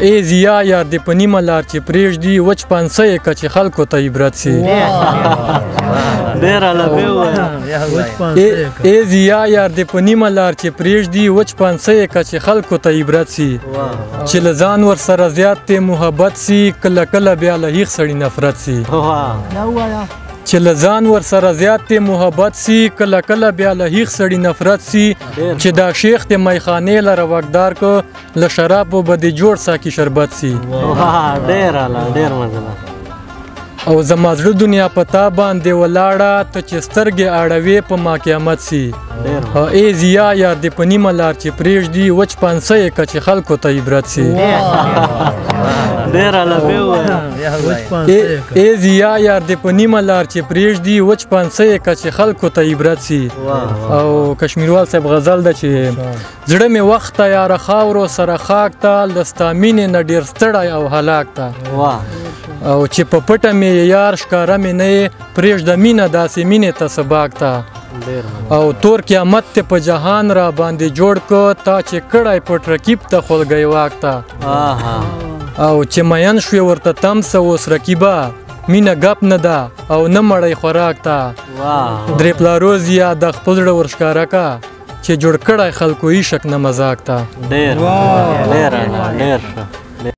ای زیا یار دې په نیمه لار چې پرېږدي وچ پانسه یې که چې خلکو ته عبرت سي ای زیا یار دې په نیمه لار چې پرېږدي وچ پانسه یې که چې خلکو ته عبرت سي چې له ځان ورسره زیات تی محبت سي کله کله بیا له هیڅ سړي نفرت سي چې له ځان ورسره زیات تی محبت سي کله کله بیا له هیڅ سړي نفرت سي چې دا شیخ تی میخانې لره وقدار کو له شرابو به دې جوړ ساکي شربت سي او زما زړه دنیا په تا باندې ولاړه ته چې سترګې اړوې په ما قیامت سي ای زیا یار دې په نیمه لار چې پرېږدي وچ پانسه یې که چې خلکو ته عبرت سي ای زیا یار دې په نیمه لار چې پرېږدي وچ پانسه یې که چې خلکو ته عبرت سي او کشمیروال صاحب غزل ده چې زړه مې وخت ته یاره خاورو سره خاک ته له ستا مینې نه ډېر ستړی او هلاک ته او چې په پټه مې یار ښکاره مې نه یې پرېږده مینه داسې مینې ته سباک ته او تور قیامت ته په جهان را باندې جوړ کو تا چې کړی پټ رقیب ته خولګۍ واک ته او چې مین شوې ورته تم سه اوس رقیبه مینه ګپ نه ده او نه مړی خوراک ته درې پلاروز یا د خپل زړه ورښکاره که چې جوړ کړی خلکو عشق نه مذاق ته